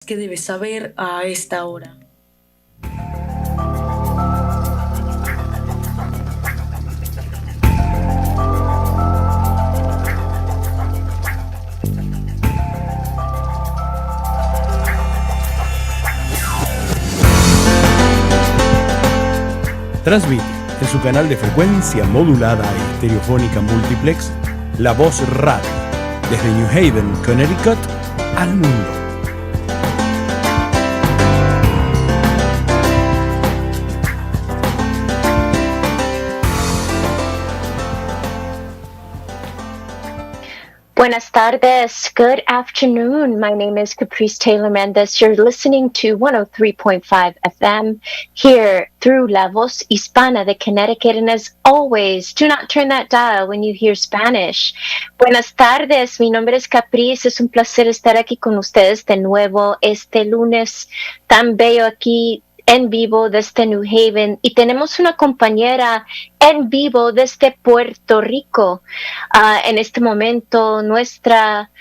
que debes saber a esta hora. Transmite en su canal de frecuencia modulada e estereofónica multiplex La Voz Radio, desde New Haven, Connecticut, al mundo. Buenas tardes. Good afternoon. My name is Caprice Taylor Méndez. You're listening to 103.5 FM here through La Voz Hispana de Connecticut. And as always, do not turn that dial when you hear Spanish. Buenas tardes. Mi nombre es Caprice. Es un placer estar aquí con ustedes de nuevo este lunes tan bello aquí en vivo desde New Haven, y tenemos una compañera en vivo desde Puerto Rico. En este momento nuestra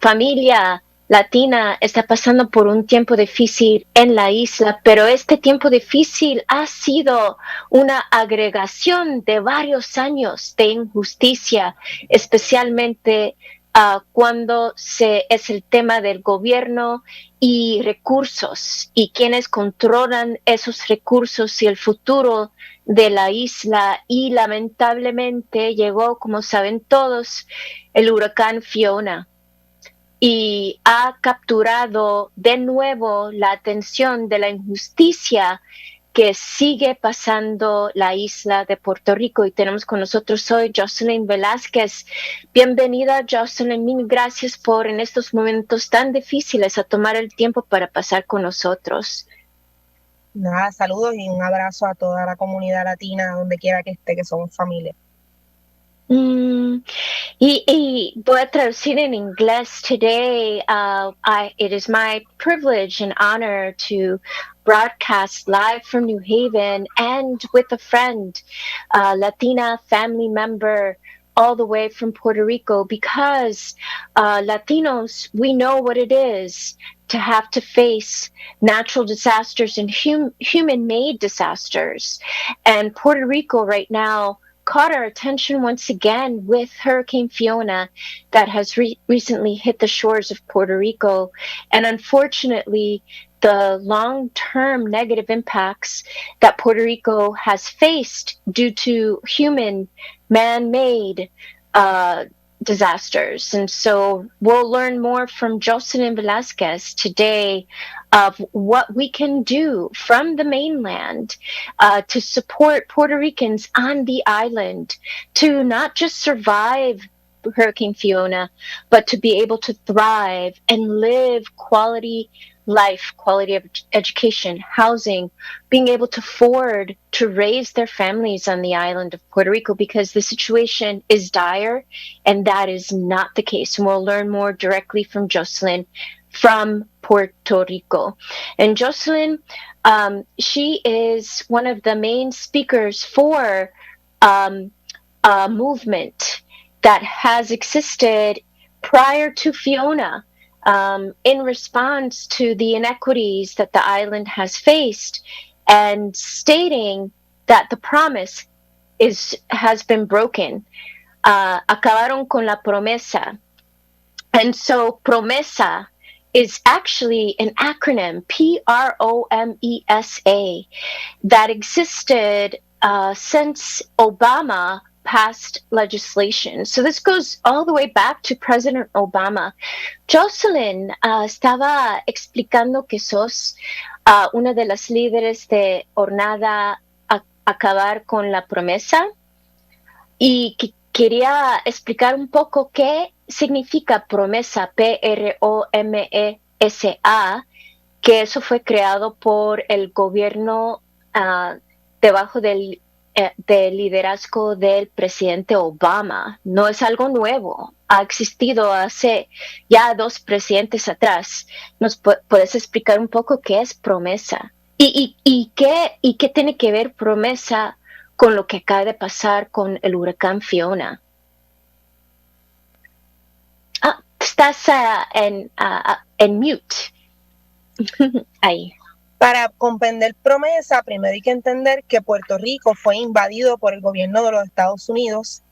familia latina está pasando por un tiempo difícil en la isla, pero este tiempo difícil ha sido una agregación de varios años de injusticia, especialmente cuando es el tema del gobierno y recursos y quienes controlan esos recursos y el futuro de la isla. Y lamentablemente llegó, como saben todos, el huracán Fiona y ha capturado de nuevo la atención de la injusticia que sigue pasando la isla de Puerto Rico. Y tenemos con nosotros hoy Jocelyn Velazquez. Bienvenida, Jocelyn. Mil gracias por en estos momentos tan difíciles a tomar el tiempo para pasar con nosotros. Nada, saludos y un abrazo a toda la comunidad latina, donde quiera que esté, que somos familia. Y voy a traducir en inglés. Today, it is my privilege and honor to broadcast live from New Haven and with a friend, Latina family member, all the way from Puerto Rico, because Latinos, we know what it is to have to face natural disasters and human-made disasters. And Puerto Rico right now caught our attention once again with Hurricane Fiona that has recently hit the shores of Puerto Rico. And unfortunately, the long-term negative impacts that Puerto Rico has faced due to human man-made disasters. And so we'll learn more from Jocelyn Velazquez today of what we can do from the mainland to support Puerto Ricans on the island to not just survive Hurricane Fiona, but to be able to thrive and live quality life, quality of education, housing, being able to afford to raise their families on the island of Puerto Rico, because the situation is dire and that is not the case. And we'll learn more directly from Jocelyn from Puerto Rico. And Jocelyn, she is one of the main speakers for a movement that has existed prior to Fiona, in response to the inequities that the island has faced, and stating that the promise has been broken. Acabaron con la promesa. And so promesa is actually an acronym, PROMESA, that existed since Obama passed legislation. So this goes all the way back to President Obama. Jocelyn estaba explicando que sos una de las líderes de Jornada Acabar con la Promesa, y que quería explicar un poco qué significa promesa, PROMESA, que eso fue creado por el gobierno debajo del liderazgo del presidente Obama. No es algo nuevo, ha existido hace ya 2 presidentes atrás. ¿Nos puedes explicar un poco qué es promesa? ¿Y qué tiene que ver promesa con lo que acaba de pasar con el huracán Fiona? Estás en mute. Ahí. Para comprender Promesa, primero hay que entender que Puerto Rico fue invadido por el gobierno de los Estados Unidos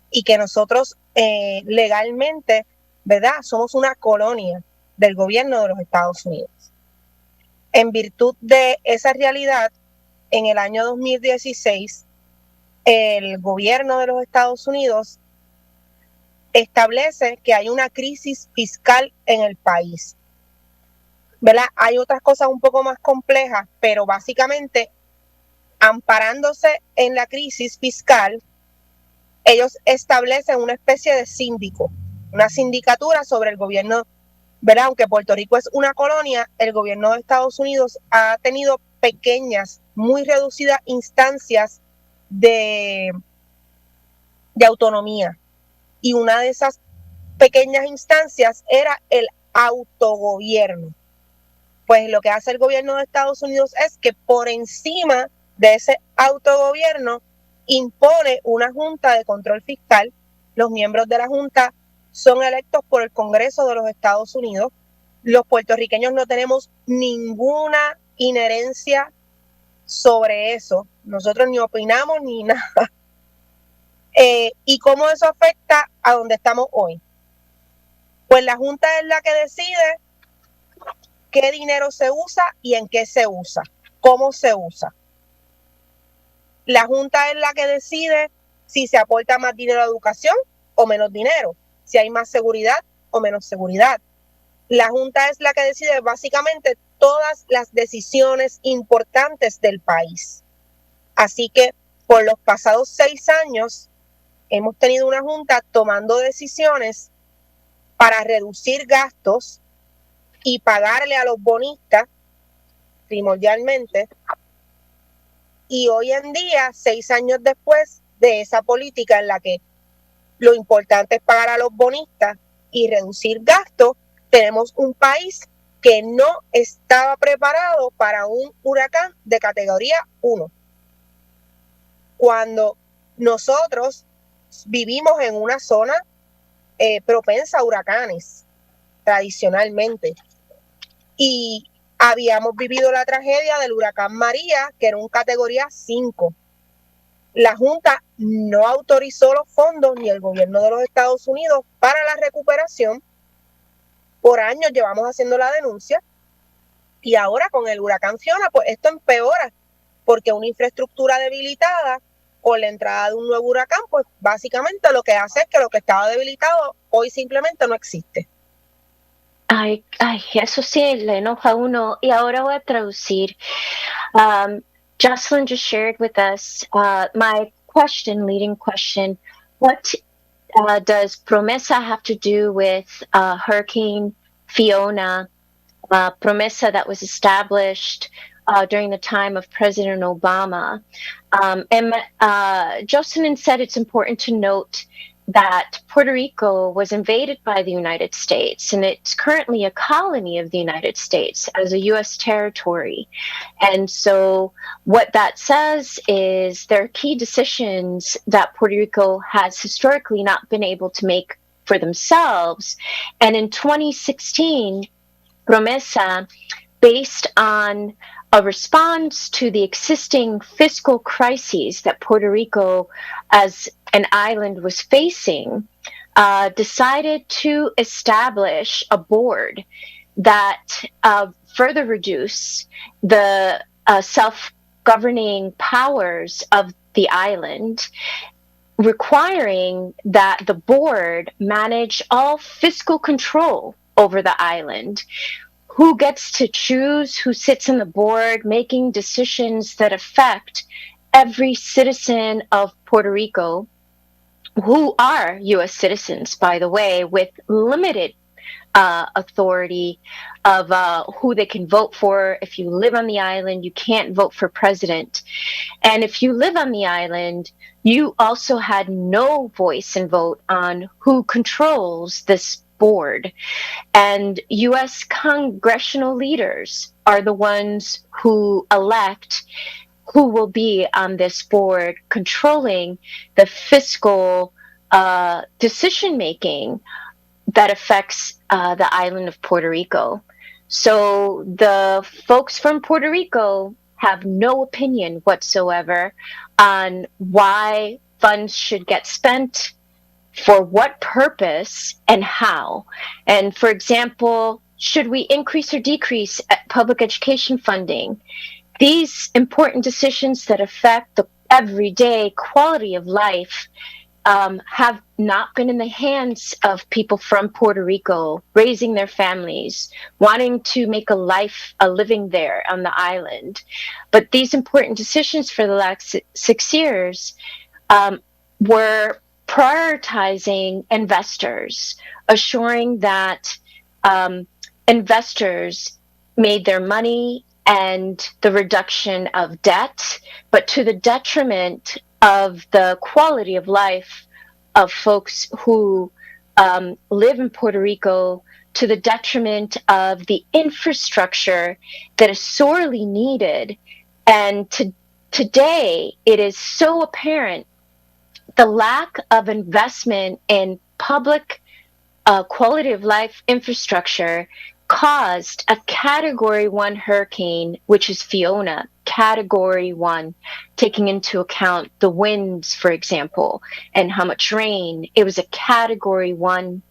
y que nosotros legalmente, ¿verdad? Somos una colonia del gobierno de los Estados Unidos. En virtud de esa realidad, en el año 2016, el gobierno de los Estados Unidos establece que hay una crisis fiscal en el país. ¿Verdad? Hay otras cosas un poco más complejas, pero básicamente, amparándose en la crisis fiscal, ellos establecen una especie de síndico, una sindicatura sobre el gobierno, ¿verdad? Aunque Puerto Rico es una colonia, el gobierno de Estados Unidos ha tenido pequeñas, muy reducidas instancias de autonomía. Y una de esas pequeñas instancias era el autogobierno. Pues lo que hace el gobierno de Estados Unidos es que por encima de ese autogobierno impone una junta de control fiscal. Los miembros de la junta son electos por el Congreso de los Estados Unidos. Los puertorriqueños no tenemos ninguna inherencia sobre eso. Nosotros ni opinamos ni nada. ¿Y cómo eso afecta a donde estamos hoy? Pues la junta es la que decide qué dinero se usa y en qué se usa, cómo se usa. La Junta es la que decide si se aporta más dinero a educación o menos dinero, si hay más seguridad o menos seguridad. La Junta es la que decide básicamente todas las decisiones importantes del país. Así que por los pasados 6 años hemos tenido una Junta tomando decisiones para reducir gastos y pagarle a los bonistas primordialmente. Y hoy en día, 6 años después de esa política en la que lo importante es pagar a los bonistas y reducir gastos, tenemos un país que no estaba preparado para un huracán de categoría 1. Cuando nosotros vivimos en una zona propensa a huracanes, tradicionalmente, y habíamos vivido la tragedia del huracán María, que era un categoría 5. La Junta no autorizó los fondos ni el gobierno de los Estados Unidos para la recuperación. Por años llevamos haciendo la denuncia y ahora con el huracán Fiona, pues esto empeora, porque una infraestructura debilitada con la entrada de un nuevo huracán, pues básicamente lo que hace es que lo que estaba debilitado hoy simplemente no existe. Ay, eso sí le enoja a uno. Y ahora voy a traducir. Jocelyn just shared with us my leading question. What does Promesa have to do with Hurricane Fiona? Promesa that was established during the time of President Obama. And Jocelyn said it's important to note that Puerto Rico was invaded by the United States, and it's currently a colony of the United States as a U.S. territory. And so what that says is there are key decisions that Puerto Rico has historically not been able to make for themselves. And in 2016, Promesa, based on a response to the existing fiscal crises that Puerto Rico as an island was facing, decided to establish a board that further reduce the self-governing powers of the island, requiring that the board manage all fiscal control over the island. Who gets to choose who sits on the board, making decisions that affect every citizen of Puerto Rico, who are U.S. citizens, by the way, with limited authority of who they can vote for. If you live on the island, you can't vote for president. And if you live on the island, you also had no voice and vote on who controls this board. And U.S. congressional leaders are the ones who elect who will be on this board, controlling the fiscal decision making that affects the island of Puerto Rico. So the folks from Puerto Rico have no opinion whatsoever on why funds should get spent, for what purpose, and how. And for example, should we increase or decrease public education funding? These important decisions that affect the everyday quality of life have not been in the hands of people from Puerto Rico raising their families, wanting to make a living there on the island. But these important decisions for the last 6 years were prioritizing investors, assuring that investors made their money and the reduction of debt, but to the detriment of the quality of life of folks who live in Puerto Rico, to the detriment of the infrastructure that is sorely needed. And today, it is so apparent the lack of investment in public quality of life infrastructure caused a Category 1 hurricane, which is Fiona, Category 1, taking into account the winds, for example, and how much rain. It was a Category 1,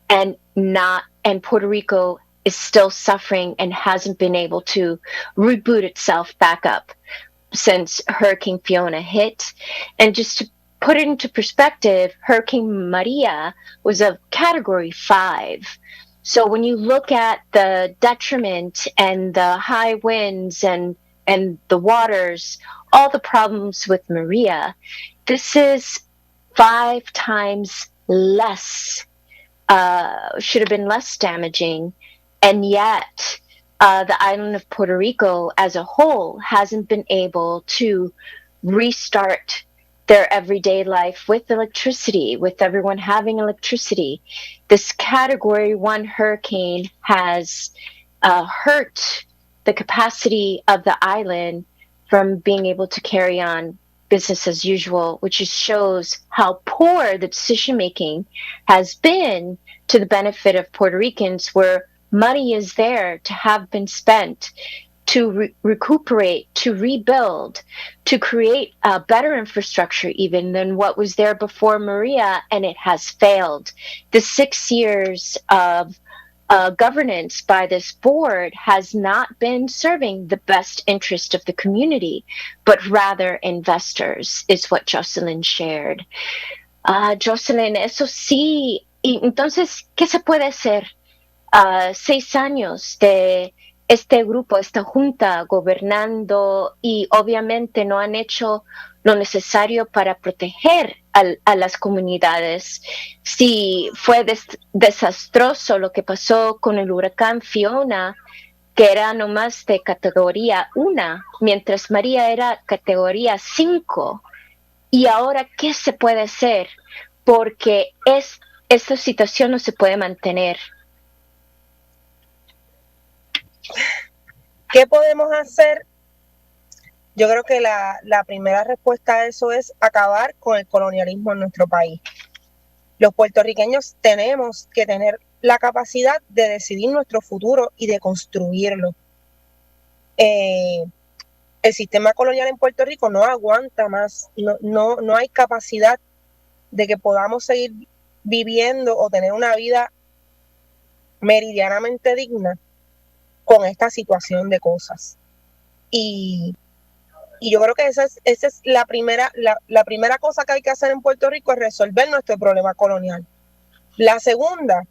and Puerto Rico is still suffering and hasn't been able to reboot itself back up since Hurricane Fiona hit. And just to put it into perspective, Hurricane Maria was a Category 5. So when you look at the detriment and the high winds and the waters, all the problems with Maria, this is 5 times less, should have been less damaging. And yet, the island of Puerto Rico as a whole hasn't been able to restart their everyday life with electricity, with everyone having electricity. This Category 1 hurricane has hurt the capacity of the island from being able to carry on business as usual, which just shows how poor the decision making has been to the benefit of Puerto Ricans, where money is there to have been spent to recuperate, to rebuild, to create a better infrastructure even than what was there before Maria, and it has failed. The 6 years of governance by this board has not been serving the best interest of the community, but rather investors, is what Jocelyn shared. Jocelyn, eso sí, y entonces, ¿qué se puede hacer? 6 años de este grupo, esta junta gobernando, y obviamente no han hecho lo necesario para proteger a las comunidades. Si fue desastroso lo que pasó con el huracán Fiona, que era nomás de categoría 1, mientras María era categoría 5. Y ahora, ¿qué se puede hacer? Porque esta situación no se puede mantener. ¿Qué podemos hacer? Yo creo que la primera respuesta a eso es acabar con el colonialismo en nuestro país. Los puertorriqueños tenemos que tener la capacidad de decidir nuestro futuro y de construirlo. El sistema colonial en Puerto Rico no aguanta más, no hay capacidad de que podamos seguir viviendo o tener una vida meridianamente digna con esta situación de cosas. Y yo creo que esa es la primera cosa que hay que hacer en Puerto Rico, es resolver nuestro problema colonial. La segunda,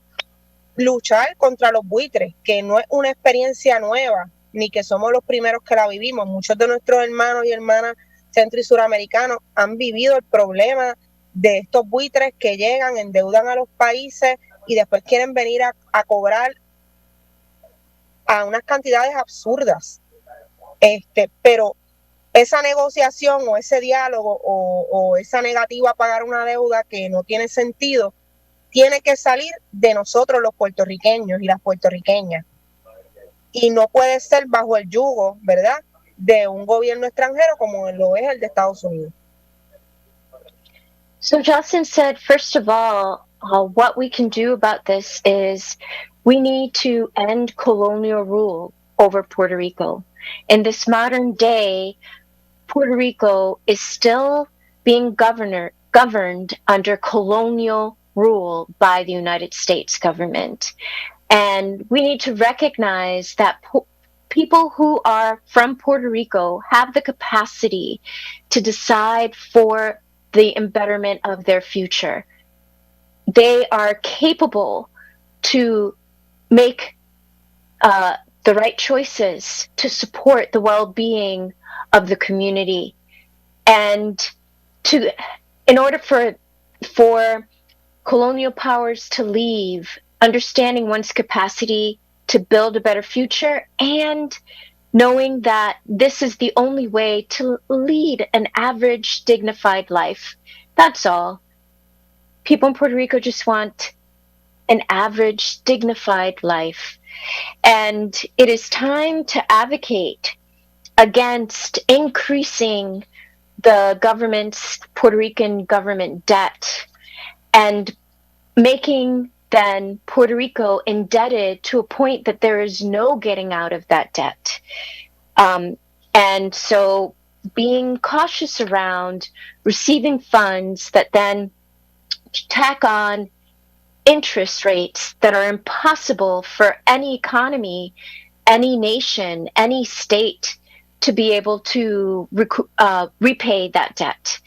luchar contra los buitres, que no es una experiencia nueva, ni que somos los primeros que la vivimos. Muchos de nuestros hermanos y hermanas centro y suramericanos han vivido el problema de estos buitres que llegan, endeudan a los países y después quieren venir a cobrar a unas cantidades absurdas. Pero esa negociación o ese diálogo o esa negativa a pagar una deuda que no tiene sentido, tiene que salir de nosotros los puertorriqueños y las puertorriqueñas. Y no puede ser bajo el yugo, ¿verdad?, de un gobierno extranjero como lo es el de Estados Unidos. So Jocelyn said, first of all, what we can do about this is We need to end colonial rule over Puerto Rico. In this modern day, Puerto Rico is still being governed under colonial rule by the United States government. And we need to recognize that people who are from Puerto Rico have the capacity to decide for the embetterment of their future. They are capable to make the right choices to support the well-being of the community, and in order for colonial powers to leave, understanding one's capacity to build a better future and knowing that this is the only way to lead an average dignified life. That's all. People in Puerto Rico just want an average dignified life. And it is time to advocate against increasing the Puerto Rican government debt and making then Puerto Rico indebted to a point that there is no getting out of that debt. And so being cautious around receiving funds that then tack on interest rates that are impossible for any economy, any nation, any state to be able to repay that debt.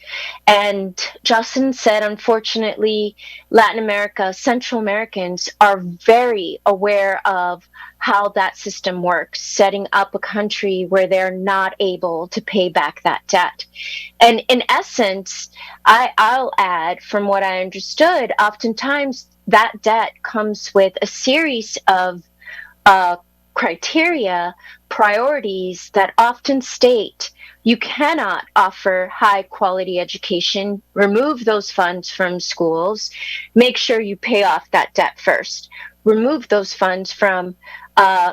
And Jocelyn said, unfortunately, Latin America, Central Americans are very aware of how that system works, setting up a country where they're not able to pay back that debt. And in essence, I'll add, from what I understood, oftentimes that debt comes with a series of criteria, priorities that often state you cannot offer high quality education, remove those funds from schools, make sure you pay off that debt first, remove those funds from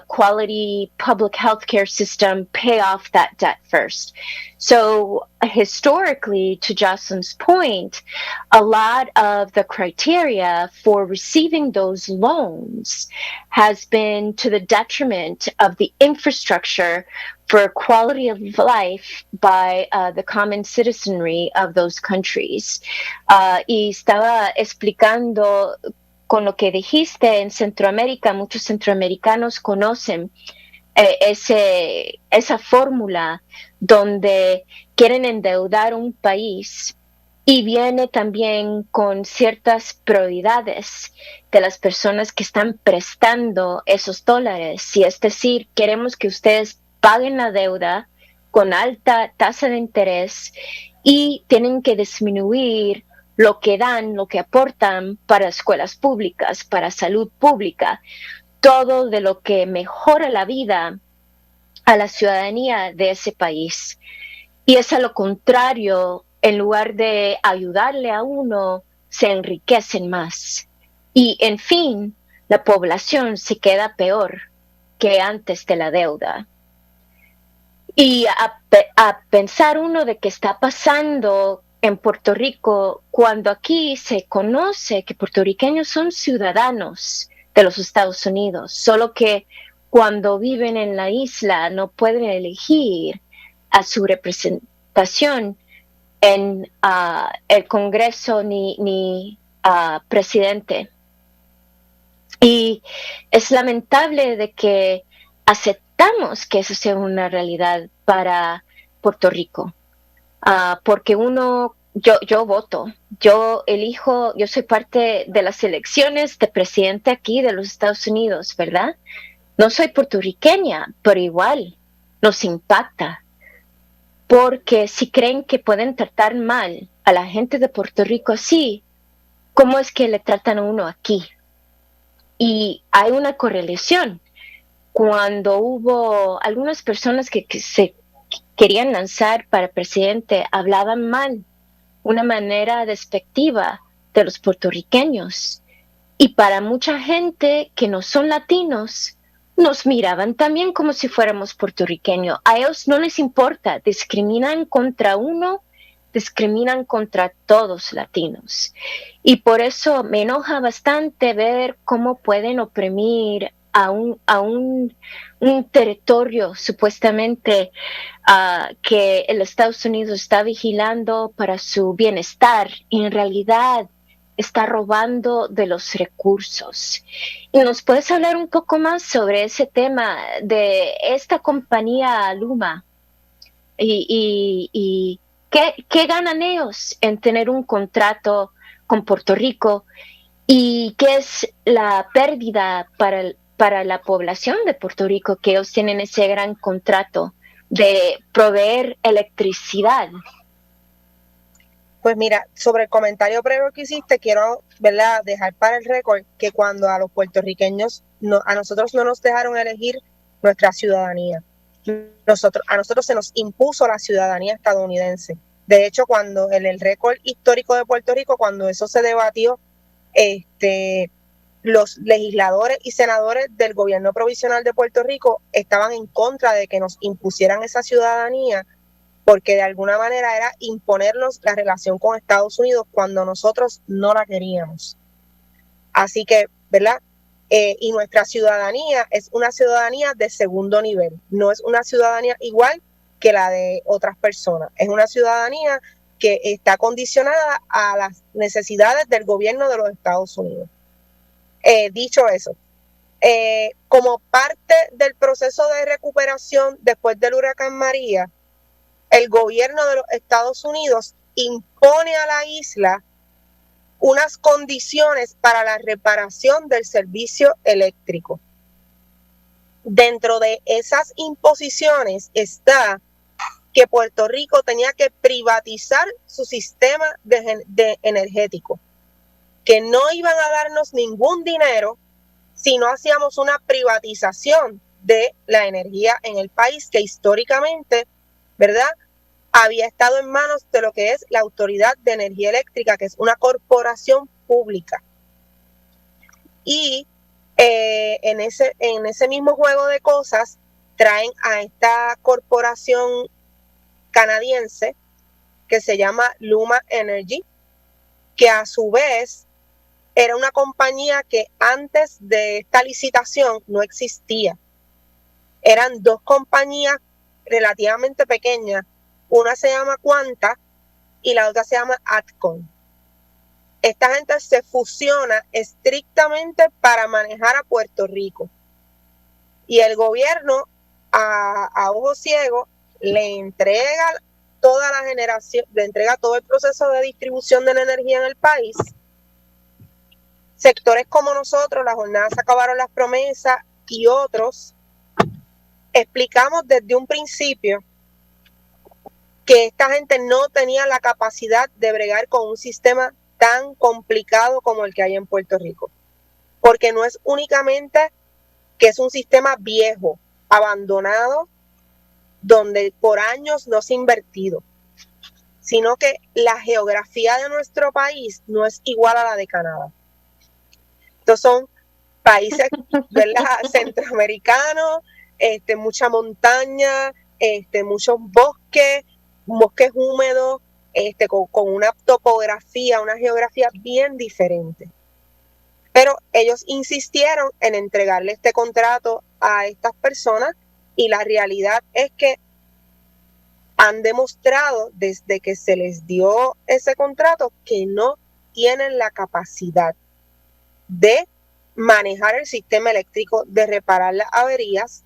quality public health care system, pay off that debt first. So historically, to Jocelyn's point, a lot of the criteria for receiving those loans has been to the detriment of the infrastructure for quality of life by the common citizenry of those countries. Y estaba explicando con lo que dijiste, en Centroamérica, muchos centroamericanos conocen esa fórmula donde quieren endeudar un país y viene también con ciertas prioridades de las personas que están prestando esos dólares. Y es decir, queremos que ustedes paguen la deuda con alta tasa de interés y tienen que disminuir lo que dan, lo que aportan para escuelas públicas, para salud pública, todo de lo que mejora la vida a la ciudadanía de ese país. Y es a lo contrario, en lugar de ayudarle a uno, se enriquecen más. Y, en fin, la población se queda peor que antes de la deuda. Y a pensar uno de qué está pasando en Puerto Rico, cuando aquí se conoce que puertorriqueños son ciudadanos de los Estados Unidos, solo que cuando viven en la isla no pueden elegir a su representación en el Congreso ni presidente. Y es lamentable de que aceptamos que eso sea una realidad para Puerto Rico. Porque yo voto, yo elijo, yo soy parte de las elecciones de presidente aquí de los Estados Unidos, ¿verdad? No soy puertorriqueña, pero igual nos impacta. Porque si creen que pueden tratar mal a la gente de Puerto Rico así, ¿cómo es que le tratan a uno aquí? Y hay una correlación. Cuando hubo algunas personas que se querían lanzar para presidente, hablaban mal, una manera despectiva de los puertorriqueños. Y para mucha gente que no son latinos, nos miraban también como si fuéramos puertorriqueños. A ellos no les importa, discriminan contra uno discriminan contra todos latinos. Y por eso me enoja bastante ver cómo pueden oprimir a un territorio supuestamente que el Estados Unidos está vigilando para su bienestar y en realidad está robando de los recursos. ¿Y nos puedes hablar un poco más sobre ese tema de esta compañía Luma? ¿Y qué ganan ellos en tener un contrato con Puerto Rico? ¿Y qué es la pérdida para la población de Puerto Rico que ellos tienen ese gran contrato de proveer electricidad? Pues mira, sobre el comentario previo que hiciste, quiero, ¿verdad?, dejar para el récord que cuando a los puertorriqueños, a nosotros no nos dejaron elegir nuestra ciudadanía. A nosotros se nos impuso la ciudadanía estadounidense. De hecho, cuando en el récord histórico de Puerto Rico, cuando eso se debatió, los legisladores y senadores del gobierno provisional de Puerto Rico estaban en contra de que nos impusieran esa ciudadanía, porque de alguna manera era imponernos la relación con Estados Unidos cuando nosotros no la queríamos. Así que, ¿verdad? Y nuestra ciudadanía es una ciudadanía de segundo nivel, no es una ciudadanía igual que la de otras personas, es una ciudadanía que está condicionada a las necesidades del gobierno de los Estados Unidos. Dicho eso, como parte del proceso de recuperación después del huracán María, el gobierno de los Estados Unidos impone a la isla unas condiciones para la reparación del servicio eléctrico. Dentro de esas imposiciones está que Puerto Rico tenía que privatizar su sistema de energético, que no iban a darnos ningún dinero si no hacíamos una privatización de la energía en el país, que históricamente, ¿verdad?, había estado en manos de lo que es la Autoridad de Energía Eléctrica, que es una corporación pública. Y en ese mismo juego de cosas traen a esta corporación canadiense que se llama Luma Energy, que a su vez era una compañía que antes de esta licitación no existía. Eran dos compañías relativamente pequeñas. Una se llama Quanta y la otra se llama Atcon. Esta gente se fusiona estrictamente para manejar a Puerto Rico. Y el gobierno, a ojo ciego, le entrega toda la generación, le entrega todo el proceso de distribución de la energía en el país. Sectores como nosotros, la Jornada se acabaron las promesas y otros, explicamos desde un principio que esta gente no tenía la capacidad de bregar con un sistema tan complicado como el que hay en Puerto Rico. Porque no es únicamente que es un sistema viejo, abandonado, donde por años no se ha invertido, sino que la geografía de nuestro país no es igual a la de Canadá. Estos son países, ¿verdad?, centroamericanos, mucha montaña, muchos bosques húmedos, con una topografía, una geografía bien diferente. Pero ellos insistieron en entregarle este contrato a estas personas y la realidad es que han demostrado desde que se les dio ese contrato que no tienen la capacidad de manejar el sistema eléctrico, de reparar las averías,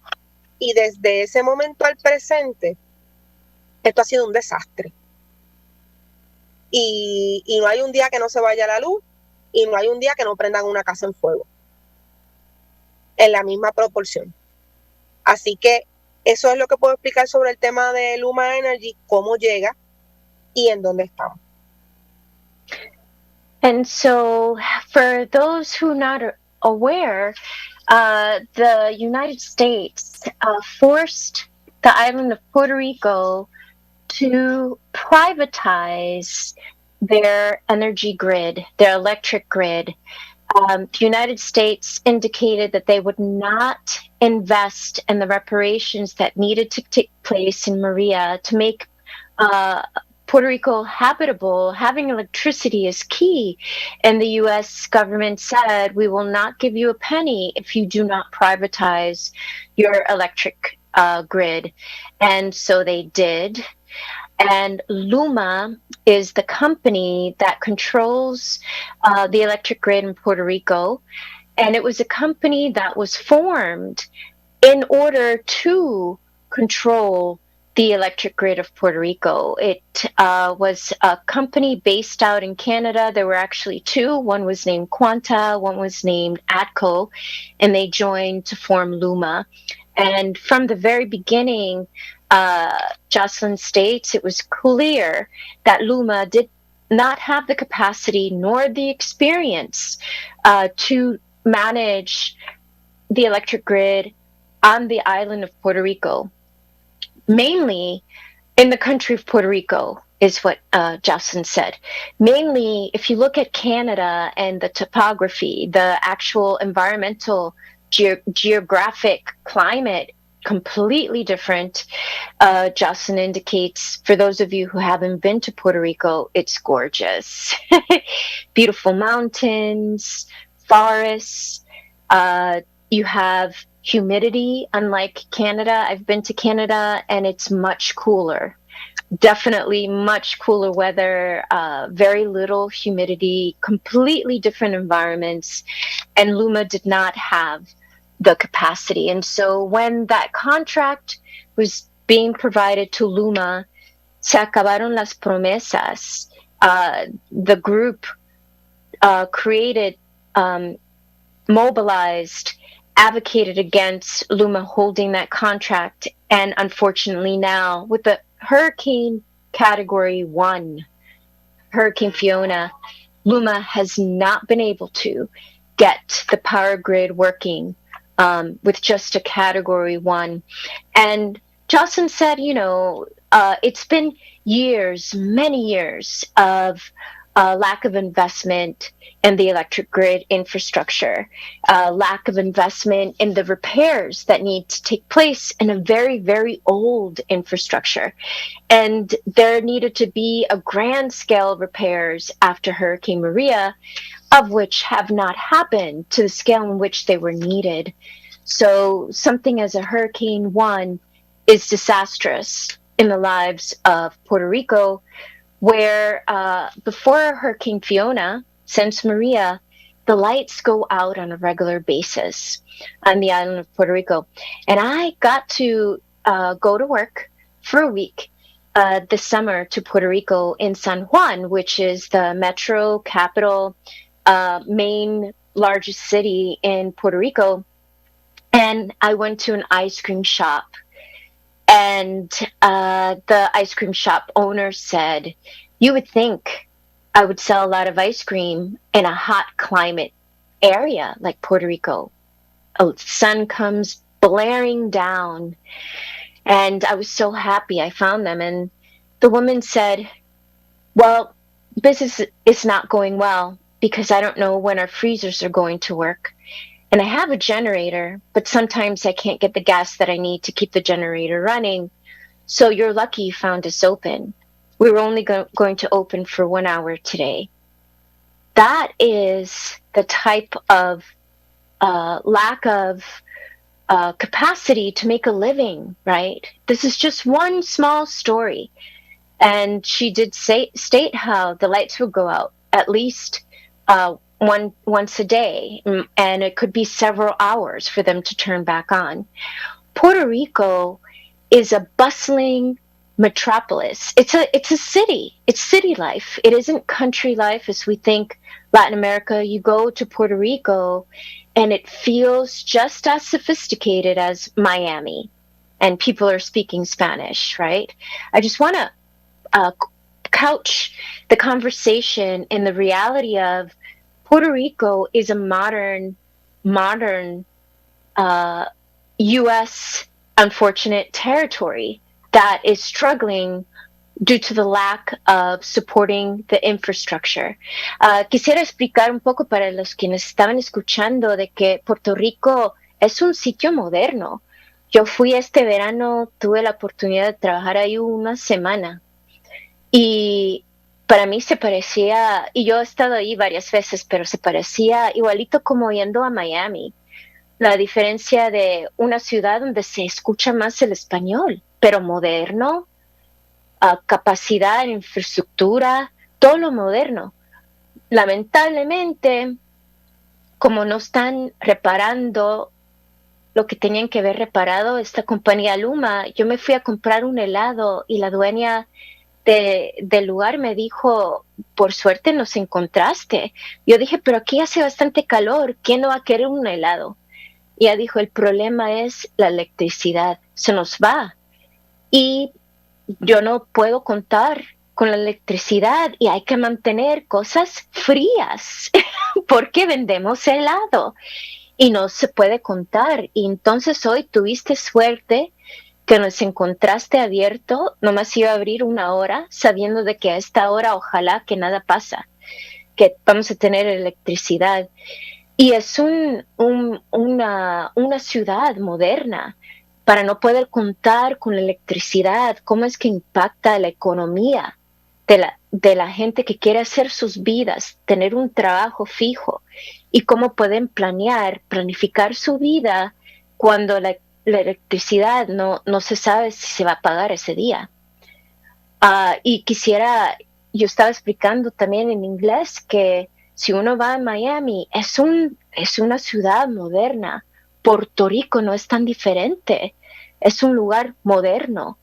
y desde ese momento al presente esto ha sido un desastre. Y no hay un día que no se vaya la luz y no hay un día que no prendan una casa en fuego en la misma proporción. Así que eso es lo que puedo explicar sobre el tema de Luma Energy, cómo llega y en dónde estamos. And so, for those who are not aware, the United States forced the island of Puerto Rico to privatize their energy grid, their electric grid. The United States indicated that they would not invest in the reparations that needed to take place in Maria to make Puerto Rico habitable, having electricity is key. And the US government said, we will not give you a penny if you do not privatize your electric grid. And so they did. And Luma is the company that controls the electric grid in Puerto Rico. And it was a company that was formed in order to control the electric grid of Puerto Rico. It was a company based out in Canada. There were actually two. One was named Quanta, one was named ATCO, and they joined to form Luma. And from the very beginning, Jocelyn states it was clear that Luma did not have the capacity nor the experience to manage the electric grid on the island of Puerto Rico, mainly in the country of Puerto Rico, is what Jocelyn said. Mainly, if you look at Canada and the topography, the actual environmental geographic climate, completely different. Jocelyn indicates, for those of you who haven't been to Puerto Rico, it's gorgeous. Beautiful mountains, forests. You have humidity, unlike Canada. I've been to Canada and it's much cooler. Definitely much cooler weather, very little humidity, completely different environments. And Luma did not have the capacity. And so when that contract was being provided to Luma, se acabaron las promesas. The group created, mobilized, advocated against Luma holding that contract. And unfortunately now, with the Hurricane Category 1, Hurricane Fiona, Luma has not been able to get the power grid working with just a Category 1. And Jocelyn said, it's been years, many years of lack of investment in the electric grid infrastructure, lack of investment in the repairs that need to take place in a very, very old infrastructure. And there needed to be a grand scale repairs after Hurricane Maria, of which have not happened to the scale in which they were needed. So something as a Hurricane 1 is disastrous in the lives of Puerto Rico, where before Hurricane Fiona, since Maria, the lights go out on a regular basis on the island of Puerto Rico. And I got to go to work for a week this summer to Puerto Rico in San Juan, which is the metro capital, main largest city in Puerto Rico. And I went to an ice cream shop. And the ice cream shop owner said, you would think I would sell a lot of ice cream in a hot climate area like Puerto Rico. The sun comes blaring down. And I was so happy I found them. And the woman said, well, business is not going well because I don't know when our freezers are going to work. And I have a generator, but sometimes I can't get the gas that I need to keep the generator running. So you're lucky you found us open. We were only going to open for 1 hour today. That is the type of lack of capacity to make a living, right? This is just one small story. And she did state how the lights would go out at least once a day, and it could be several hours for them to turn back on. Puerto Rico is a bustling metropolis. It's a city. It's city life. It isn't country life as we think Latin America. You go to Puerto Rico and it feels just as sophisticated as Miami, and people are speaking Spanish, right? I just want to couch the conversation in the reality of Puerto Rico is a modern U.S. unfortunate territory that is struggling due to the lack of supporting the infrastructure. Quisiera explicar un poco para los quienes estaban escuchando de que Puerto Rico es un sitio moderno. Yo fui este verano, tuve la oportunidad de trabajar ahí una semana. Y para mí se parecía, y yo he estado ahí varias veces, pero se parecía igualito como yendo a Miami. La diferencia de una ciudad donde se escucha más el español, pero moderno, capacidad, infraestructura, todo lo moderno. Lamentablemente, como no están reparando lo que tenían que haber reparado, esta compañía Luma, yo me fui a comprar un helado y la dueña del lugar me dijo, por suerte nos encontraste. Yo dije, pero aquí hace bastante calor, ¿quién no va a querer un helado? Y ella dijo, el problema es la electricidad, se nos va. Y yo no puedo contar con la electricidad y hay que mantener cosas frías porque vendemos helado y no se puede contar. Y entonces hoy tuviste suerte que nos encontraste abierto, nomás iba a abrir 1 hora, sabiendo de que a esta hora ojalá que nada pasa, que vamos a tener electricidad. Y es una ciudad moderna para no poder contar con la electricidad, cómo es que impacta la economía de la gente que quiere hacer sus vidas, tener un trabajo fijo y cómo pueden planificar su vida cuando la electricidad no se sabe si se va a pagar ese día. Y yo estaba explicando también en inglés que si uno va a Miami, es una ciudad moderna. Puerto Rico no es tan diferente, es un lugar moderno.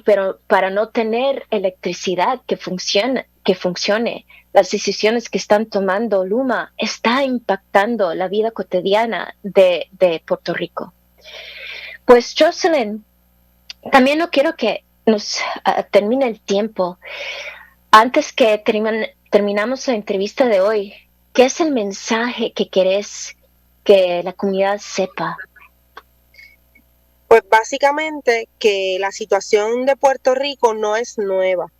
Pero para no tener electricidad que funcione, las decisiones que están tomando Luma está impactando la vida cotidiana de Puerto Rico. Pues Jocelyn, también no quiero que nos termine el tiempo. Antes que terminamos la entrevista de hoy, ¿qué es el mensaje que querés que la comunidad sepa? Pues básicamente que la situación de Puerto Rico no es nueva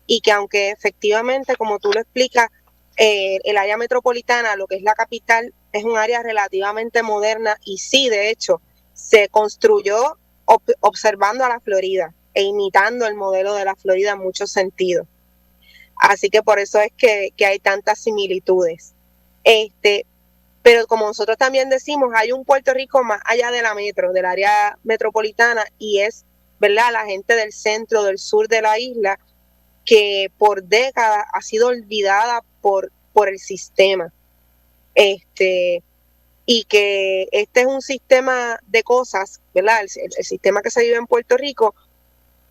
y que aunque efectivamente, como tú lo explicas, el área metropolitana, lo que es la capital, es un área relativamente moderna y sí, de hecho, se construyó observando a la Florida e imitando el modelo de la Florida en muchos sentidos. Así que por eso es que hay tantas similitudes. Pero como nosotros también decimos, hay un Puerto Rico más allá de la metro, del área metropolitana, y es, ¿verdad?, la gente del centro, del sur de la isla, que por décadas ha sido olvidada por el sistema. Y que este es un sistema de cosas, ¿verdad? El sistema que se vive en Puerto Rico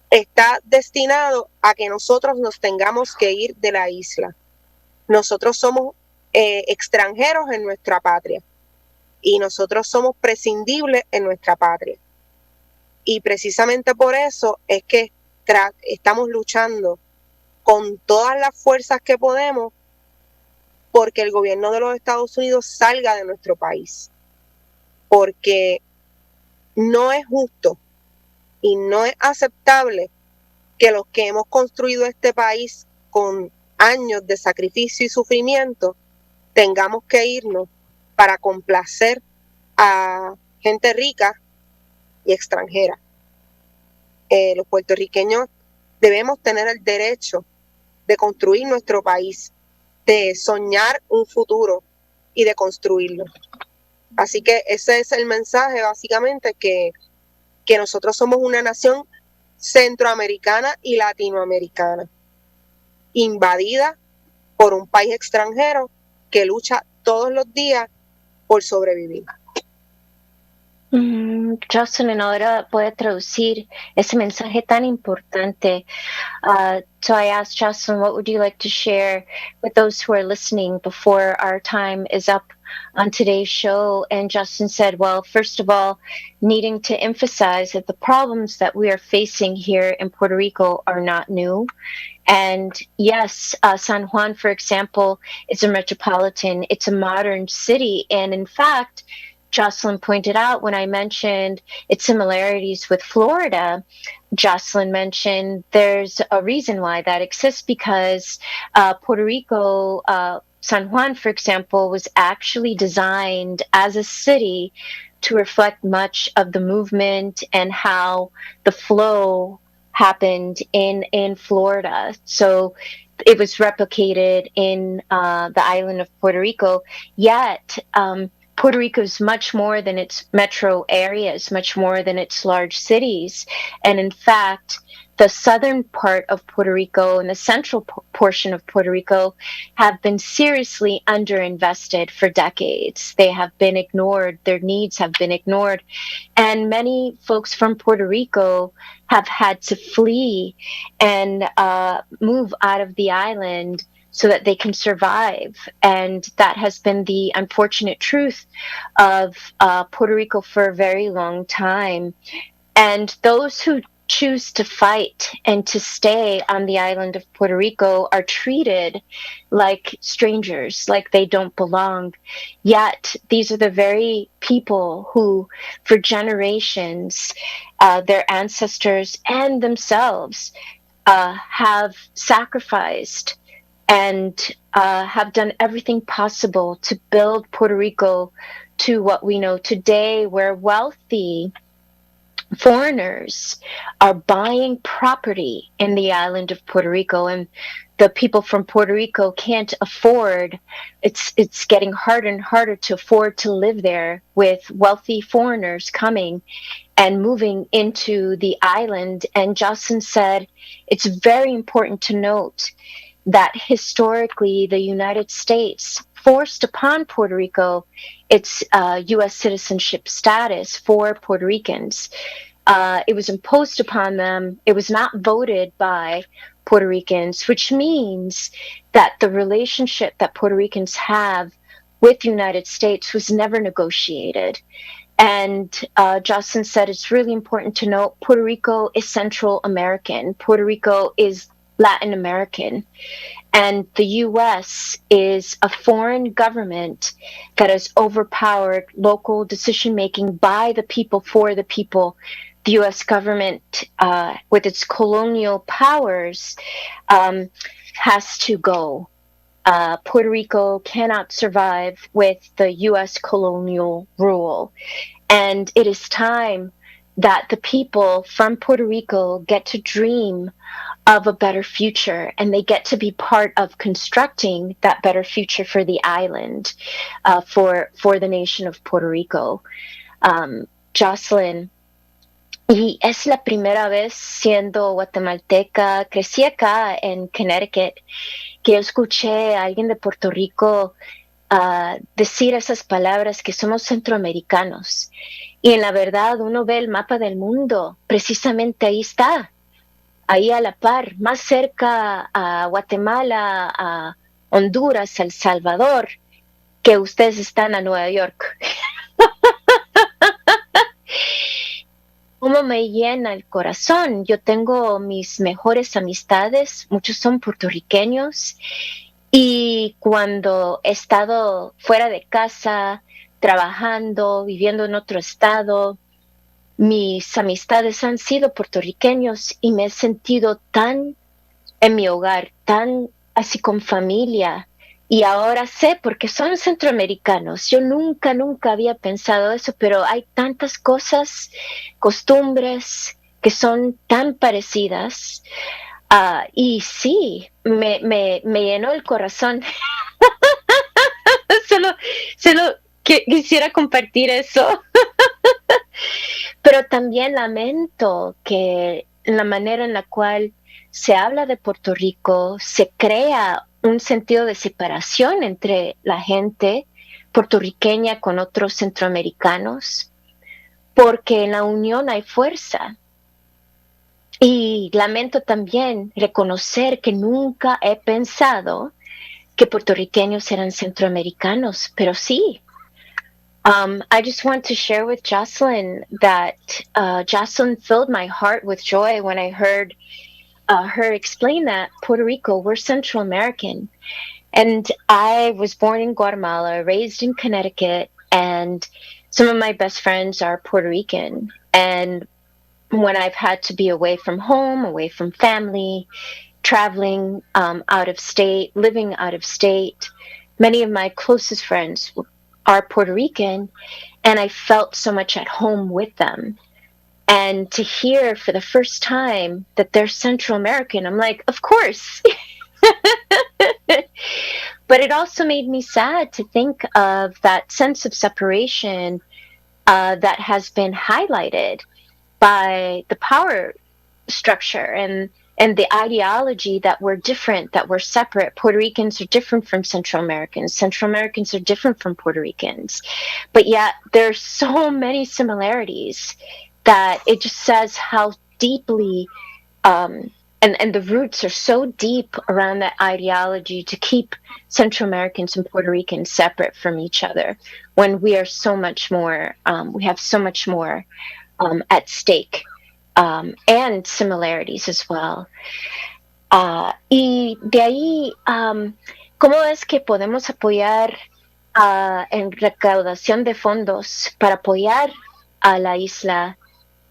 está destinado a que nosotros nos tengamos que ir de la isla. Nosotros somos extranjeros en nuestra patria y nosotros somos prescindibles en nuestra patria. Y precisamente por eso es que estamos luchando con todas las fuerzas que podemos porque el gobierno de los Estados Unidos salga de nuestro país. Porque no es justo y no es aceptable que los que hemos construido este país con años de sacrificio y sufrimiento tengamos que irnos para complacer a gente rica y extranjera. Los puertorriqueños debemos tener el derecho de construir nuestro país, de soñar un futuro y de construirlo. Así que ese es el mensaje, básicamente, que nosotros somos una nación centroamericana y latinoamericana, invadida por un país extranjero que lucha todos los días por sobrevivir. Jocelyn ahora puede traducir ese mensaje tan importante. So I asked Jocelyn, what would you like to share with those who are listening before our time is up on today's show? And Jocelyn said, well, first of all, needing to emphasize that the problems that we are facing here in Puerto Rico are not new. And yes, San Juan, for example, is a metropolitan. It's a modern city. And in fact, Jocelyn pointed out when I mentioned its similarities with Florida, Jocelyn mentioned there's a reason why that exists because Puerto Rico, San Juan, for example, was actually designed as a city to reflect much of the movement and how the flow happened in Florida. So it was replicated in the island of Puerto Rico. Yet Puerto Rico is much more than its metro areas, much more than its large cities. And in fact, the southern part of Puerto Rico and the central portion of Puerto Rico have been seriously underinvested for decades. They have been ignored, their needs have been ignored. And many folks from Puerto Rico have had to flee and move out of the island so that they can survive. And that has been the unfortunate truth of Puerto Rico for a very long time. And those who choose to fight and to stay on the island of Puerto Rico are treated like strangers, like they don't belong. Yet these are the very people who, for generations, their ancestors and themselves have sacrificed and have done everything possible to build Puerto Rico to what we know today, where wealthy foreigners are buying property in the island of Puerto Rico, and the people from Puerto Rico can't afford. It's getting harder and harder to afford to live there, with wealthy foreigners coming and moving into the island. And Jocelyn said it's very important to note that historically the United States forced upon Puerto Rico its U.S. citizenship status for Puerto Ricans. It was imposed upon them. It was not voted by Puerto Ricans, which means that the relationship that Puerto Ricans have with the United States was never negotiated. And Jocelyn said it's really important to note Puerto Rico is Central American. Puerto Rico is Latin American. And the U.S. is a foreign government that has overpowered local decision-making by the people for the people. The U.S. government, with its colonial powers, has to go. Puerto Rico cannot survive with the U.S. colonial rule. And it is time that the people from Puerto Rico get to dream of a better future, and they get to be part of constructing that better future for the island, for the nation of Puerto Rico. Jocelyn, y es la primera vez siendo guatemalteca, crecí acá en Connecticut, que yo escuché a alguien de Puerto Rico decir esas palabras, que somos centroamericanos. Y en la verdad uno ve el mapa del mundo, precisamente ahí está, ahí a la par, más cerca a Guatemala, a Honduras, a El Salvador, que ustedes están a Nueva York. ¿Cómo me llena el corazón? Yo tengo mis mejores amistades, muchos son puertorriqueños, y cuando he estado fuera de casa, trabajando, viviendo en otro estado, mis amistades han sido puertorriqueños y me he sentido tan en mi hogar, tan así con familia. Y ahora sé porque son centroamericanos. Yo nunca había pensado eso, pero hay tantas cosas, costumbres que son tan parecidas. Y sí, me llenó el corazón. solo quisiera compartir eso. Pero también lamento que la manera en la cual se habla de Puerto Rico, se crea un sentido de separación entre la gente puertorriqueña con otros centroamericanos, porque en la unión hay fuerza. Y lamento también reconocer que nunca he pensado que puertorriqueños eran centroamericanos, pero sí. I just want to share with Jocelyn that Jocelyn filled my heart with joy when I heard her explain that Puerto Rico, we're Central American. And I was born in Guatemala, raised in Connecticut, and some of my best friends are Puerto Rican. And when I've had to be away from home, away from family, traveling out of state, living out of state, many of my closest friends are Puerto Rican, and I felt so much at home with them. And to hear for the first time that they're Central American, I'm like, of course. But it also made me sad to think of that sense of separation that has been highlighted by the power structure and the ideology that we're different, that we're separate. Puerto Ricans are different from Central Americans. Central Americans are different from Puerto Ricans. But yet there's so many similarities that it just says how deeply and the roots are so deep around that ideology to keep Central Americans and Puerto Ricans separate from each other when we are so much more, we have so much more at stake and similarities as well. Y de ahí, ¿cómo es que podemos apoyar en recaudación de fondos para apoyar a la isla,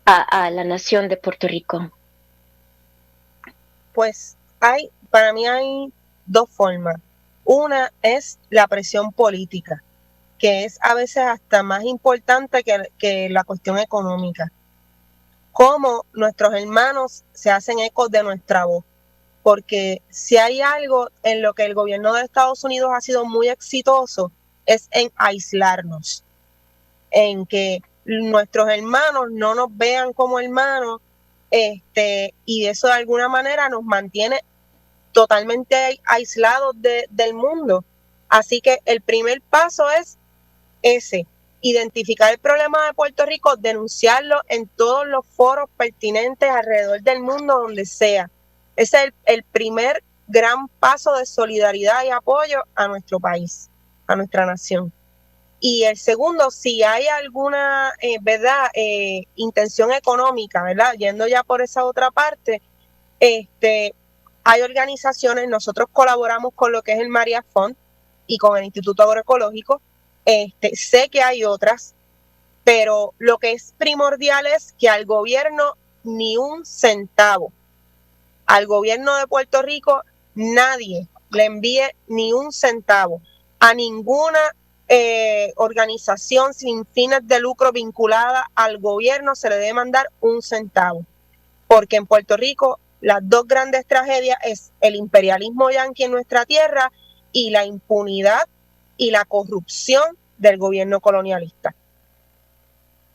a la nación de Puerto Rico? Pues para mí hay dos formas. Una es la presión política, que es a veces hasta más importante que la cuestión económica. Cómo nuestros hermanos se hacen eco de nuestra voz. Porque si hay algo en lo que el gobierno de Estados Unidos ha sido muy exitoso, es en aislarnos, en que nuestros hermanos no nos vean como hermanos, y eso de alguna manera nos mantiene totalmente aislados del mundo. Así que el primer paso es ese, identificar el problema de Puerto Rico, denunciarlo en todos los foros pertinentes alrededor del mundo, donde sea. Ese es el primer gran paso de solidaridad y apoyo a nuestro país, a nuestra nación. Y el segundo, si hay alguna, intención económica, ¿verdad? Yendo ya por esa otra parte, hay organizaciones, nosotros colaboramos con lo que es el María Fund y con el Instituto Agroecológico. Sé que hay otras, pero lo que es primordial es que al gobierno ni un centavo. Al gobierno de Puerto Rico nadie le envíe ni un centavo a ninguna organización sin fines de lucro vinculada al gobierno. Se le debe mandar un centavo, porque en Puerto Rico las dos grandes tragedias es el imperialismo yanqui en nuestra tierra y la impunidad y la corrupción del gobierno colonialista.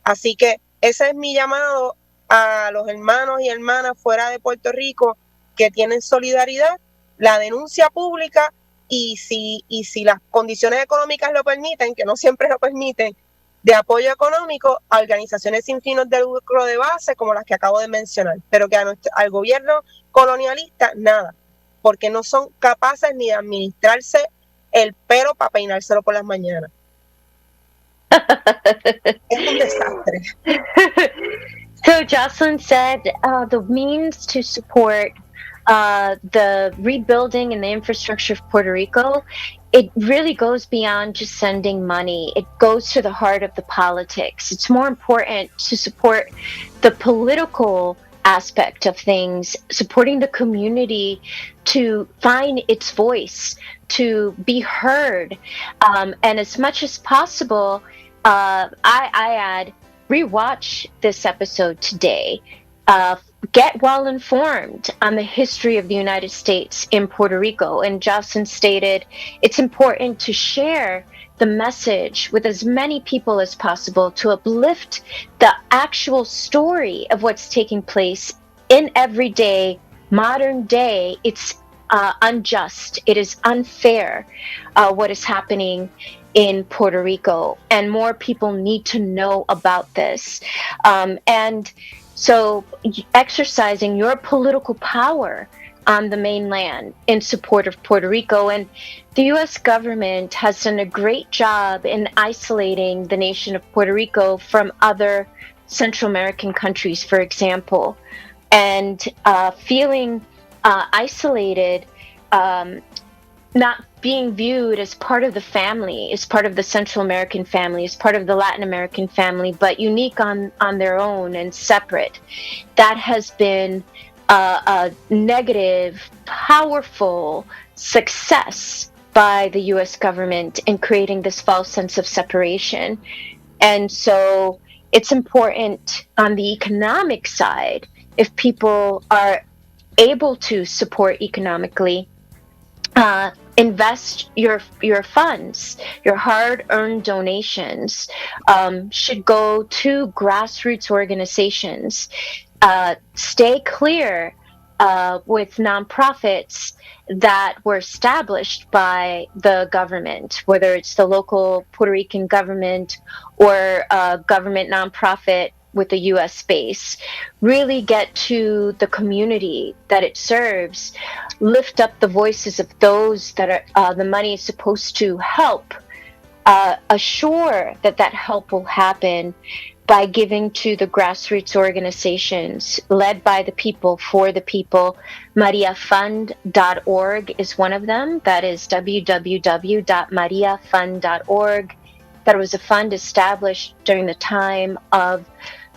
Así que ese es mi llamado a los hermanos y hermanas fuera de Puerto Rico que tienen solidaridad, la denuncia pública, y si las condiciones económicas lo permiten, que no siempre lo permiten, de apoyo económico a organizaciones sin fines de lucro de base como las que acabo de mencionar, pero que al gobierno colonialista nada, porque no son capaces ni de administrarse el pelo para peinárselo por las mañanas. Es un desastre. So Jocelyn said the means to support the rebuilding and the infrastructure of Puerto Rico, it really goes beyond just sending money. It goes to the heart of the politics. It's more important to support the political aspect of things, supporting the community to find its voice, to be heard. And as much as possible, I add, rewatch this episode today. Get well informed on the history of the United States in Puerto Rico. And Jocelyn stated it's important to share the message with as many people as possible to uplift the actual story of what's taking place in everyday, modern day. It's unjust. It is unfair what is happening in Puerto Rico, and more people need to know about this. And so exercising your political power on the mainland in support of Puerto Rico. And the U.S. government has done a great job in isolating the nation of Puerto Rico from other Central American countries, for example, and feeling isolated, not being viewed as part of the family, as part of the Central American family, as part of the Latin American family, but unique on their own and separate. That has been a negative, powerful success by the U.S. government in creating this false sense of separation. And so it's important on the economic side if people are able to support economically. Invest your funds, your hard-earned donations should go to grassroots organizations. Stay clear with nonprofits that were established by the government, whether it's the local Puerto Rican government or a government nonprofit with a US base. Really get to the community that it serves, lift up the voices of those that are the money is supposed to help, assure that that help will happen by giving to the grassroots organizations led by the people, for the people. mariafund.org is one of them. That is www.mariafund.org. That was a fund established during the time of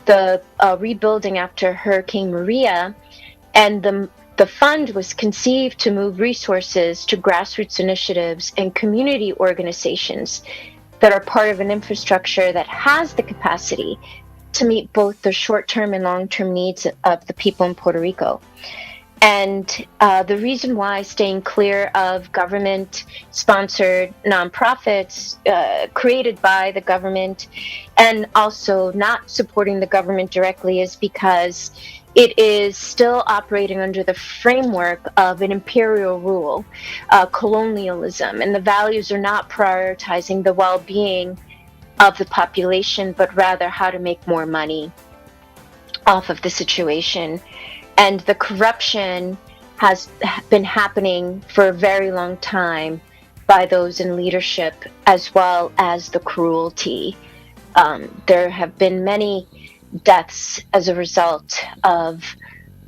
the rebuilding after Hurricane Maria, and the fund was conceived to move resources to grassroots initiatives and community organizations that are part of an infrastructure that has the capacity to meet both the short-term and long-term needs of the people in Puerto Rico. And the reason why staying clear of government-sponsored nonprofits created by the government and also not supporting the government directly is because it is still operating under the framework of an imperial rule, colonialism, and the values are not prioritizing the well-being of the population, but rather how to make more money off of the situation. And the corruption has been happening for a very long time by those in leadership, as well as the cruelty. There have been many deaths as a result of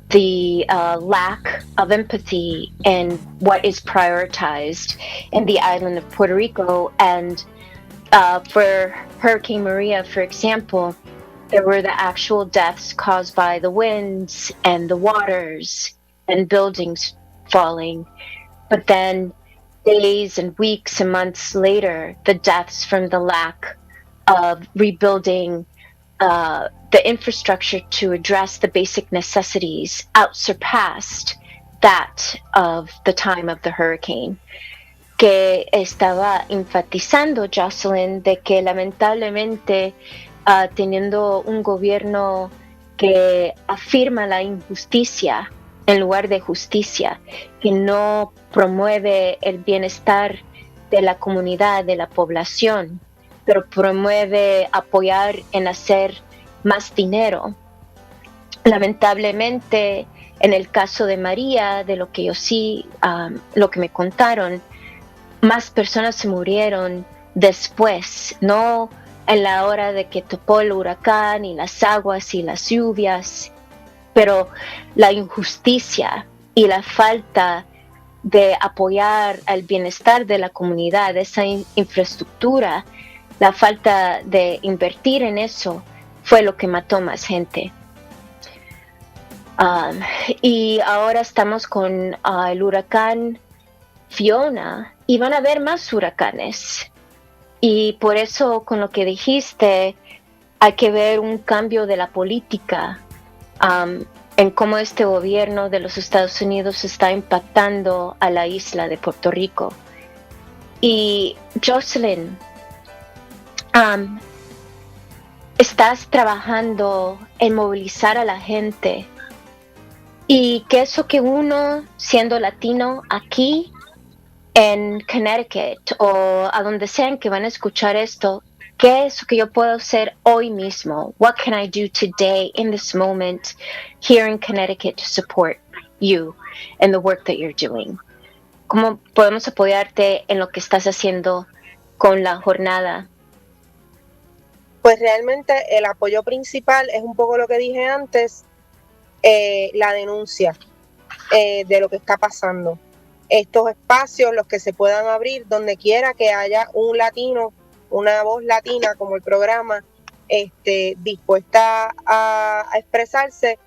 the lack of empathy in what is prioritized in the island of Puerto Rico. And for Hurricane Maria, for example, there were the actual deaths caused by the winds and the waters and buildings falling. But then days and weeks and months later, the deaths from the lack of rebuilding the infrastructure to address the basic necessities outsurpassed that of the time of the hurricane. Que estaba enfatizando Jocelyn de que lamentablemente teniendo un gobierno que afirma la injusticia en lugar de justicia, que no promueve el bienestar de la comunidad, de la población, pero promueve apoyar en hacer más dinero. Lamentablemente, en el caso de María, de lo que yo sí, lo que me contaron, más personas se murieron después, no en la hora de que topó el huracán y las aguas y las lluvias, pero la injusticia y la falta de apoyar al bienestar de la comunidad, esa infraestructura, la falta de invertir en eso fue lo que mató más gente. Y ahora estamos con el huracán Fiona y van a haber más huracanes. Y por eso, con lo que dijiste, hay que ver un cambio de la política en cómo este gobierno de los Estados Unidos está impactando a la isla de Puerto Rico. Y Jocelyn, estás trabajando en movilizar a la gente, y que eso que uno, siendo latino aquí en Connecticut o a donde sean que van a escuchar esto, ¿qué es lo que yo puedo hacer hoy mismo? What can I do today in this moment here in Connecticut to support you and the work that you're doing? ¿Cómo podemos apoyarte en lo que estás haciendo con la jornada? Pues realmente el apoyo principal es un poco lo que dije antes, la denuncia de lo que está pasando. Estos espacios, los que se puedan abrir, donde quiera que haya un latino, una voz latina como el programa, dispuesta a expresarse,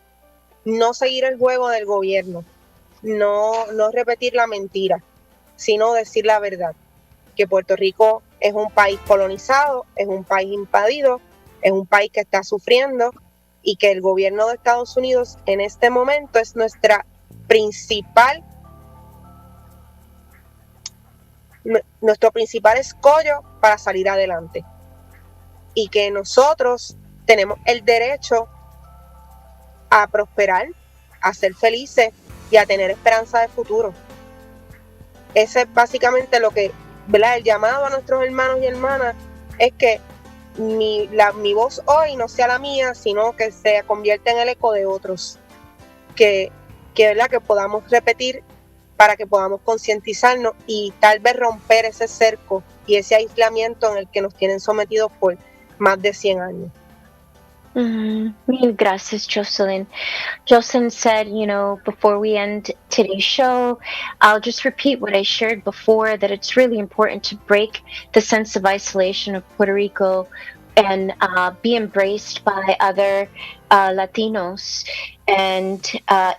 no seguir el juego del gobierno, no repetir la mentira, sino decir la verdad, que Puerto Rico es un país colonizado, es un país invadido, Es un país que está sufriendo y que el gobierno de Estados Unidos en este momento es nuestro principal escollo para salir adelante. Y que nosotros tenemos el derecho a prosperar, a ser felices y a tener esperanza de futuro. Ese es básicamente lo que, ¿verdad? El llamado a nuestros hermanos y hermanas es que mi voz hoy no sea la mía, sino que se convierta en el eco de otros. Que ¿verdad? Que podamos repetir para que podamos concientizarnos y tal vez romper ese cerco y ese aislamiento en el que nos tienen sometidos por más de 100 años. Mil gracias, Jocelyn. Jocelyn said, before we end today's show, I'll just repeat what I shared before, that it's really important to break the sense of isolation of Puerto Rico and be embraced by other Latinos. And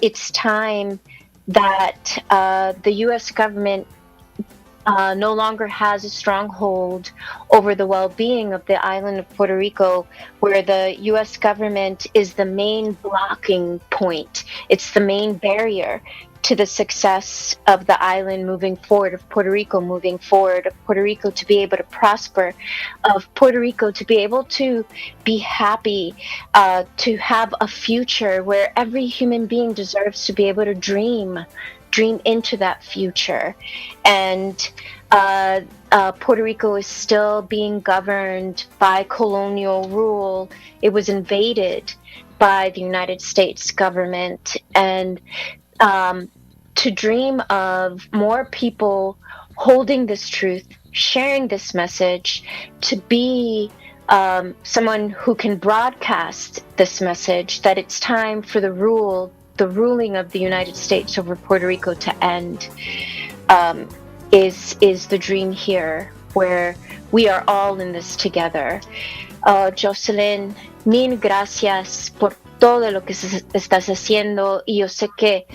it's time that the U.S. government no longer has a stronghold over the well-being of the island of Puerto Rico, where the U.S. government is the main blocking point. It's the main barrier to the success of the island moving forward, of Puerto Rico moving forward, of Puerto Rico to be able to prosper, of Puerto Rico to be able to be happy, to have a future where every human being deserves to be able to dream into that future. And Puerto Rico is still being governed by colonial rule. It was invaded by the United States government. And to dream of more people holding this truth, sharing this message, to be someone who can broadcast this message, that it's time for the ruling of the United States over Puerto Rico to end, is the dream here, where we are all in this together. Jocelyn, mil gracias por todo lo que estás haciendo, y yo sé que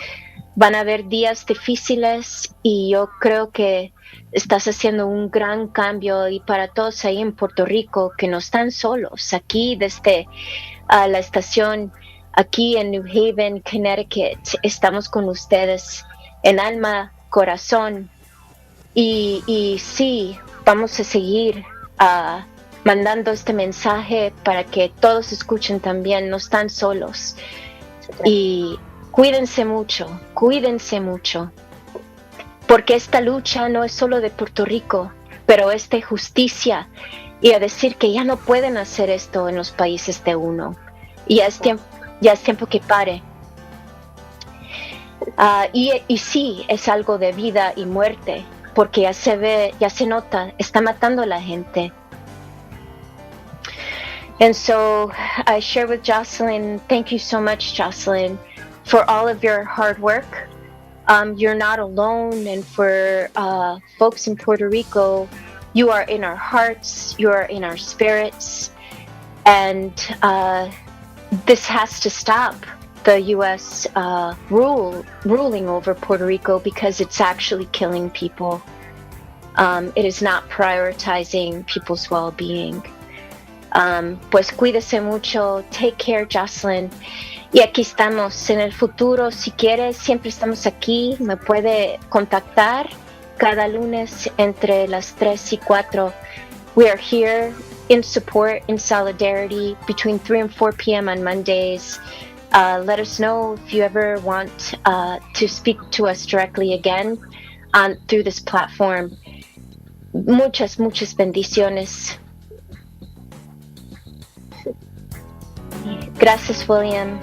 van a haber días difíciles, y yo creo que estás haciendo un gran cambio, y para todos ahí en Puerto Rico que no están solos, aquí desde la estación, aquí en New Haven, Connecticut, estamos con ustedes en alma, corazón, y sí, vamos a seguir mandando este mensaje para que todos escuchen también, no están solos. Y cuídense mucho, porque esta lucha no es solo de Puerto Rico, pero es de justicia, y a decir que ya no pueden hacer esto en los países de uno. Y ya es tiempo que pare. Y sí, es algo de vida y muerte, porque ya se ve, ya se nota, está matando a la gente. And so I share with Jocelyn, thank you so much, Jocelyn, for all of your hard work. You're not alone, and for folks in Puerto Rico, you are in our hearts, you are in our spirits, and this has to stop, the U.S. ruling over Puerto Rico, because it's actually killing people. It is not prioritizing people's well-being. Pues cuídese mucho, take care, Jocelyn. Y aquí estamos en el futuro, si quieres, siempre estamos aquí, me puede contactar cada lunes entre las 3 y 4. We are here in support, in solidarity, between 3 and 4 p.m. on Mondays. Let us know if you ever want to speak to us directly again through this platform. Muchas bendiciones. Gracias, William.